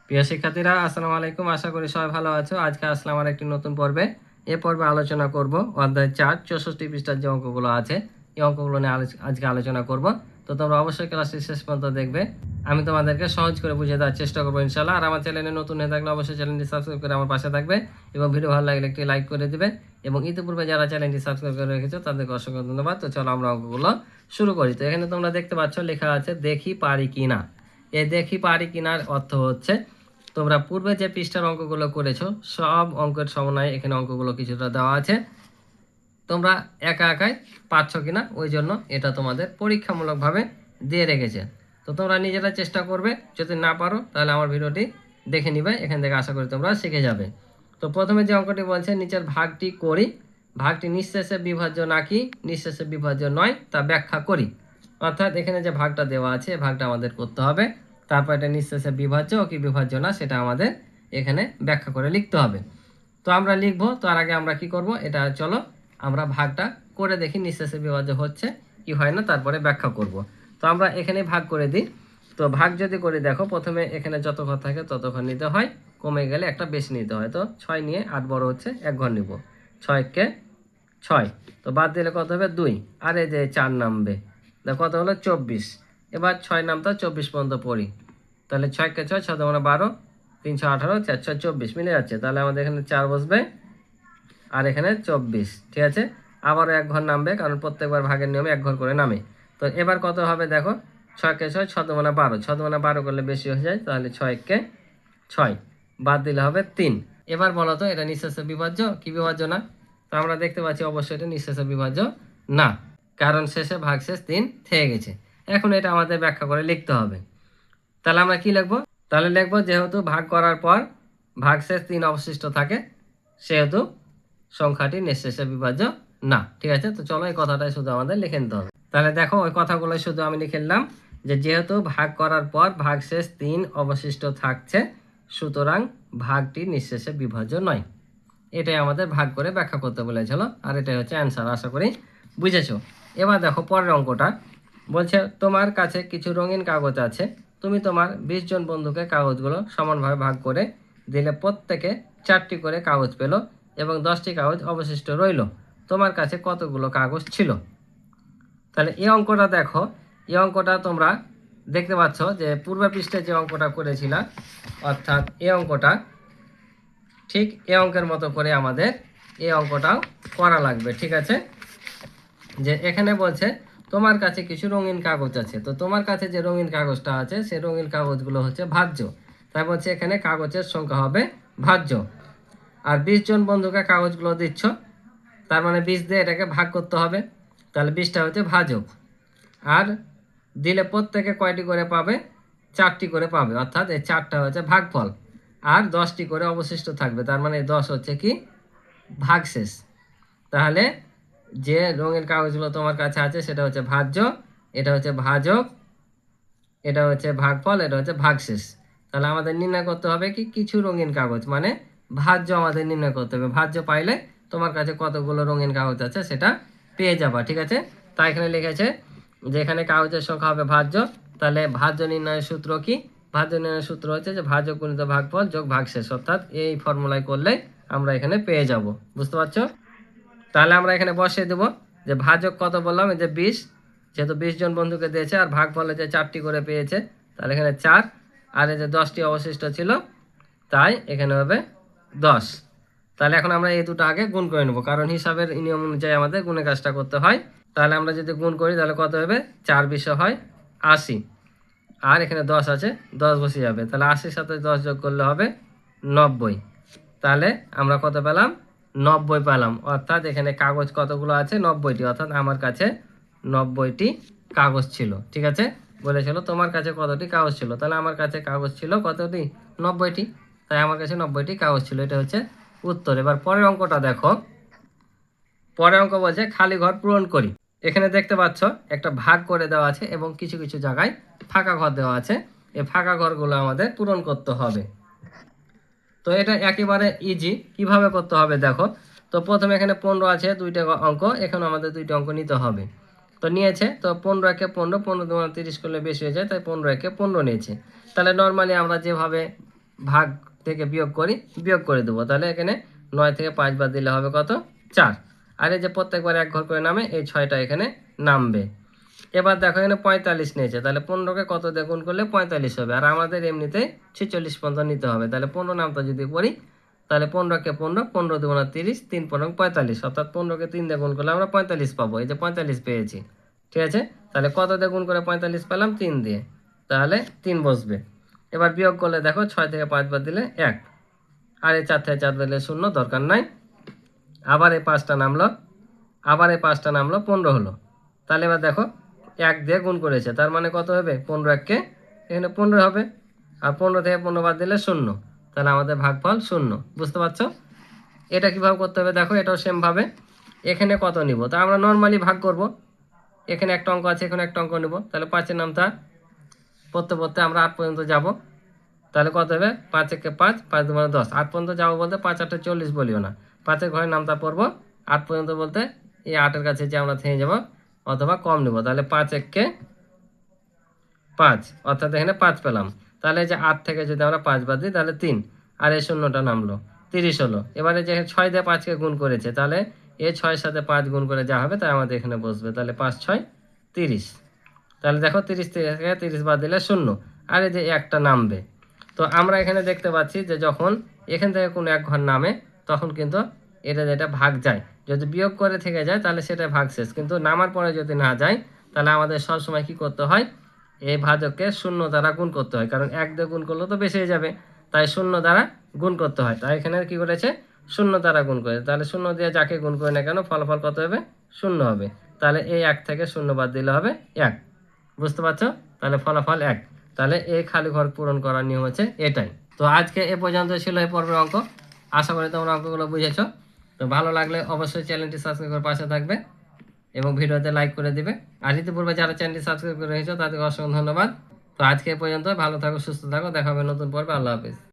প্রিয় শিক্ষার্থীরা, আসসালামু আলাইকুম। আশা করি সবাই ভালো আছো। আজকে আসলাম আমার একটি নতুন পর্বে। এ পর্বে আলোচনা করব অধ্যায় 4 64 পৃষ্ঠার যে অঙ্কগুলো আছে, এই অঙ্কগুলো নিয়ে আজকে আলোচনা করব। তো তোমরা অবশ্যই ক্লাসটি শেষ পর্যন্ত দেখবে। আমি তোমাদেরকে সহজ করে বুঝিয়ে দেওয়ার চেষ্টা করবো ইনশাআল্লাহ। আর আমার চ্যানেলে নতুন হয়ে থাকলে অবশ্যই চ্যানেলটি সাবস্ক্রাইব করে আমার পাশে থাকবে এবং ভিডিও ভালো লাগলে একটি লাইক করে দিবে। এবং ইতিপূর্বে যারা চ্যানেলটি সাবস্ক্রাইব করে রেখেছো তাদেরকে অসংখ্য ধন্যবাদ। তো চলো আমরা অঙ্কগুলো শুরু করি। তো এখানে তোমরা দেখতে পাচ্ছ লেখা আছে দেখি পারি কিনা। এই দেখি পারি কিনার অর্থ হচ্ছে তোমরা পূর্বে যে পৃষ্ঠার অঙ্কগুলো করেছো সব অঙ্কের সমন্বয়ে এখানে অঙ্কগুলো কিছুটা দেওয়া আছে। তোমরা একা একাই পাচ্ছ কিনা ওই জন্য এটা তোমাদের পরীক্ষামূলকভাবে দিয়ে রেখেছে। তো তোমরা নিজেরা চেষ্টা করবে, যদি না পারো তাহলে আমার ভিডিওটি দেখে নিবে, এখান থেকে আশা করি তোমরা শিখে যাবে। তো প্রথমে যে অঙ্কটি বলছে নিচের ভাগটি করি, ভাগটি নিঃশেষে বিভাজ্য নাকি নিঃশেষে বিভাজ্য নয় তা ব্যাখ্যা করি। অর্থাৎ এখানে যে ভাগটা দেওয়া আছে ভাগটা আমাদের করতে হবে, তারপর এটা নিঃশেষে বিভাজ্য কি বিভাজ্য না সেটা আমাদের এখানে ব্যাখ্যা করে লিখতে হবে। তো আমরা লিখবো, তার আগে আমরা কি করব, এটা চলো আমরা ভাগটা করে দেখি নিঃশেষে বিভাজ্য হচ্ছে কি হয় না, তারপরে ব্যাখ্যা করব। তো আমরা এখানে ভাগ করে দিই। তো ভাগ যদি করে দেখো, প্রথমে এখানে যত ঘর থাকে তত ঘর নিতে হয়, কমে গেলে একটা বেশি নিতে হয়। তো 6 নিয়ে 8 বড় হচ্ছে, 1 ঘর নিব, 6 কে 6। তো বাদ দিলে কত হবে 2, আর এই যে 4 নামবে, কত হলো 24। এবার 6 নামটা 24 পর্যন্ত পড়ি, তাহলে 6 কে 6, 6 মানে 12, 3 6 18, 4 6 24 মিলে যাচ্ছে। তাহলে আমাদের এখানে 4 বসবে আর এখানে 24, ঠিক আছে। আবারও 1 ঘর নামবে, কারণ প্রত্যেকবার ভাগের নিয়মে 1 ঘর করে নামে। তো এবার কত হবে দেখো, 6 কে 6, 6 মানে 12, 6 মানে 12 করলে বেশি হয়ে যায়, তাহলে 6 কে 6, বাদ দিলে হবে 3। এবার বলো তো এটা নিঃশেষে বিভাজ্য কি বিভাজ্য না? তো আমরা দেখতে পাচ্ছি অবশ্যই এটা নিঃশেষে বিভাজ্য না, কারণ শেষে ভাগশেষ 3 থেকে গেছে। এখন এটা আমাদের ব্যাখ্যা করে লিখতে হবে। তাহলে আমরা কি লিখবো? তাহলে লিখবো যেহেতু ভাগ করার পর ভাগশেষ 3 অবশিষ্ট থাকে, সেহেতু সংখ্যাটি নিঃশেষে বিভাজ্য না। ঠিক আছে, তো চলো এই কথাটাই শুধু আমাদের লিখে নিতে হবে। তাহলে দেখো ওই কথাগুলো শুধু আমি লিখে নিলাম যে যেহেতু ভাগ করার পর ভাগশেষ 3 অবশিষ্ট থাকছে, সুতরাং ভাগটি নিঃশেষে বিভাজ্য নয়। এটাই আমাদের ভাগ করে ব্যাখ্যা করতে বলেছিল, আর এটাই হচ্ছে অ্যান্সার। আশা করি বুঝেছো। এবার দেখো পরের অঙ্কটা বলছে তোমার কাছে কিছু রঙিন কাগজ আছে, তুমি তোমার 20 জন বন্ধুকে কাগজগুলো সমানভাবে ভাগ করে দিলে, প্রত্যেকে 4টি করে কাগজ পেল এবং 10টি কাগজ অবশিষ্ট রইল। তোমার কাছে কতগুলো কাগজ ছিল? তাহলে এই অঙ্কটা দেখো, এই অঙ্কটা তোমরা দেখতে পাচ্ছ যে পূর্বের পৃষ্ঠে যে অঙ্কটা করেছিলাম, অর্থাৎ এই অঙ্কটা ঠিক এই অঙ্কের মতো করে আমাদের এই অঙ্কটাও করা লাগবে। ঠিক আছে, যে এখানে বলছে তোমার কাছে কিছু রঙিন কাগজ আছে, তো তোমার কাছে যে রঙিন কাগজটা আছে সেই রঙিন কাগজগুলো হচ্ছে ভাজ্য, তাই বলছে এখানে কাগজের সংখ্যা হবে ভাজ্য। আর 20 জন বন্ধুকে কাগজগুলো দিচ্ছ, তার মানে 20 দিয়ে এটাকে ভাগ করতে হবে, তাহলে 20টা হচ্ছে ভাজক। আর দিলে প্রত্যেকে কয়টি করে পাবে? 4টি করে পাবে, অর্থাৎ এই 4টা হচ্ছে ভাগফল। আর 10টি করে অবশিষ্ট থাকবে, তার মানে 10 হচ্ছে কি ভাগশেষ। তাহলে যে রঙের কাগজগুলো তোমার কাছে আছে সেটা হচ্ছে ভাজ্য, এটা হচ্ছে ভাজক, এটা হচ্ছে ভাগফল, এটা হচ্ছে ভাগশেষ। তাহলে আমাদের নির্ণয় করতে হবে কি কিছু রঙিন কাগজ, মানে ভাজ্য আমাদের নির্ণয় করতে হবে। ভাজ্য পাইলে তোমার কাছে কতগুলো রঙিন কাগজ আছে সেটা পেয়ে যাবা। ঠিক আছে, তাই এখানে লিখেছে যে এখানে কাগজের সংখ্যা হবে ভাজ্য। তাহলে ভাজ্য নির্ণয়ের সূত্র কি? ভাজ্য নির্ণয়ের সূত্র হচ্ছে যে ভাজ্য গুণিত ভাগফল যোগ ভাগশেষ, অর্থাৎ এই ফর্মুলায় করলে আমরা এখানে পেয়ে যাব। বুঝতে পারছো? তাহলে আমরা এখানে বসিয়ে দেবো যে ভাজক কত বললাম, এই যে 20, যেহেতু 20 জন বন্ধুকে দিয়েছে আর ভাগফলে যে 4টি করে পেয়েছে, তাহলে এখানে 4, আর এই যে 10টি অবশিষ্ট ছিল, তাই এখানে হবে 10। তাহলে এখন আমরা এই দুটো আগে গুণ করে নেবো, কারণ হিসাবের নিয়ম অনুযায়ী আমাদের গুণের কাজটা করতে হয়। তাহলে আমরা যদি গুণ করি তাহলে কত হবে, 4 20 হয় 80, আর এখানে 10 আছে, 10 বসে যাবে, তাহলে 80-র সাথে 10 যোগ করলে হবে 90। তাহলে আমরা কত পেলাম? 90 পেলাম। অর্থাৎ এখানে কাগজ কতগুলো আছে? 90টি, অর্থাৎ আমার কাছে 90টি কাগজ ছিল। ঠিক আছে, বলেছিল তোমার কাছে কতটি কাগজ ছিল, তাহলে আমার কাছে কাগজ ছিল কতটি? 90টি, তাই আমার কাছে 90টি কাগজ ছিল। এটা হচ্ছে উত্তর। এবার পরের অঙ্কটা দেখো, পরের অঙ্ক বলছে খালি ঘর পূরণ করি। এখানে দেখতে পাচ্ছ একটা ভাগ করে দেওয়া আছে এবং কিছু কিছু জায়গায় ফাঁকা ঘর দেওয়া আছে, এই ফাঁকা ঘরগুলো আমাদের পূরণ করতে হবে। তো এটা একেবারে ইজি, কিভাবে করতে হবে দেখো। তো প্রথমে এখানে 15 আছে, 2টা অঙ্ক, এখানে আমাদের 2টা অঙ্ক নিতে হবে। তো নিয়েছে, তো 15 একে 15, 15 2 30 করলে বেশি হয়ে যায়, তাই 15 একে 15 নিয়েছে। তাহলে নর্মালি আমরা যেভাবে ভাগ থেকে বিয়োগ করি, বিয়োগ করে দেবো। তাহলে এখানে 9 থেকে 5 বাদ দিলে হবে কত? 4। আর এই যে প্রত্যেকবার এক ঘর করে নামে, এই 6টা এখানে নামবে। এবার দেখো এখানে 45 নিয়েছে, তাহলে 15কে কত দিয়ে গুণ করলে 45 হবে। আর আমাদের এমনিতে 46 পর্যন্ত নিতে হবে। তাহলে 15 নামটা যদি করি, তাহলে 15কে 15, 15 দুগুণা 30, 3 15 45, অর্থাৎ 15কে 3 দিয়ে গুণ করলে আমরা 45 পাবো। এই যে 45 পেয়েছি, ঠিক আছে। তাহলে কত দিয়ে গুণ করে 45 পেলাম? 3 দিয়ে, তাহলে 3 বসবে। এবার বিয়োগ করলে দেখো 6 থেকে 5 বাদ দিলে 1, আর এই 4 থেকে 4 দিলে 0, দরকার নাই। আবার এই 5টা নামলো, আবার এই 5টা নামলো, 15 হলো। তাহলে এবার দেখো 1 দিয়ে গুণ করেছে, তার মানে কত হবে? 15 1কে এখানে 15 হবে। আর 15 থেকে 15 বাদ দিলে 0, তাহলে আমাদের ভাগফল 0। বুঝতে পারছো? এটা কিভাবে করতে হবে দেখো, এটাও সেম ভাবে। এখানে কত নিব? তা আমরা নর্মালি ভাগ করব। এখানে একটা অঙ্ক আছে, এখানে একটা অঙ্ক নিব। তাহলে 5-এর নামটা পড়তে পড়তে আমরা 8 পর্যন্ত যাব। তাহলে কত হবে? 5 1 5, 5 2 10, 8 পর্যন্ত যাবো বলতে 5 8 40 বলিও না, 5-এর ঘরে নামটা পড়বো। 8 পর্যন্ত বলতে এই 8-এর কাছে যে আমরা থেমে যাব, অথবা কম নেব। তাহলে 5 1 5, অর্থাৎ এখানে 5 পেলাম। তাহলে যে 8 থেকে যদি আমরা 5 বাদ দিই, তাহলে 3, আর এই শূন্যটা নামলো, 30 হলো। এবারে যে 6 দিয়ে 5কে গুণ করেছে, তাহলে এই 6-এর সাথে 5 গুণ করে যা হবে তাই আমাদের এখানে বসবে। তাহলে 5 6 30। তাহলে দেখো 30 থেকে 30 বাদ দিলে 0, আর এই যে একটা নামবে। তো আমরা এখানে দেখতে পাচ্ছি যে যখন এখান থেকে কোনো এক ঘর নামে, তখন কিন্তু এটা যেটা ভাগ যায়। যদি বিয়োগ করে থেকে যায়, তাহলে সেটা ভাগ শেষ। কিন্তু নামার পরে যদি না যায়, তাহলে আমাদের সবসময় কি করতে হয়? এই ভাজককে 0 দ্বারা গুণ করতে হয়, কারণ 1 দিয়ে গুণ করলে তো বেশি হয়ে যাবে, তাই 0 দ্বারা গুণ করতে হয়। তাই এখানে কি করেছে? 0 দ্বারা গুণ করেছে। তাহলে 0 দিয়ে যাকে গুণ করে না কেন, ফলাফল কত হবে? 0 হবে। তাহলে এই 1 থেকে 0 বাদ দিলে হবে 1। বুঝতে পারছো? তাহলে ফলাফল 1। তাহলে এই খালি ঘর পূরণ করার নিয়ম হচ্ছে এটাই। তো আজকে এ পর্যন্ত ছিল এই পর্বের অঙ্ক। আশা করি তোমরা অঙ্কগুলো বুঝেছো। তো ভালো লাগলে অবশ্যই চ্যানেলটি সাবস্ক্রাইব করে পাশে থাকবে এবং ভিডিওতে লাইক করে দিবে। আর ইতিপূর্বে যারা চ্যানেলটি সাবস্ক্রাইব করে রেখেছো তাদেরকে অসংখ্য ধন্যবাদ। তো আজকে এ পর্যন্ত, ভালো থাকো, সুস্থ থাকো, দেখা হবে নতুন পর্বে। আল্লাহ হাফিজ।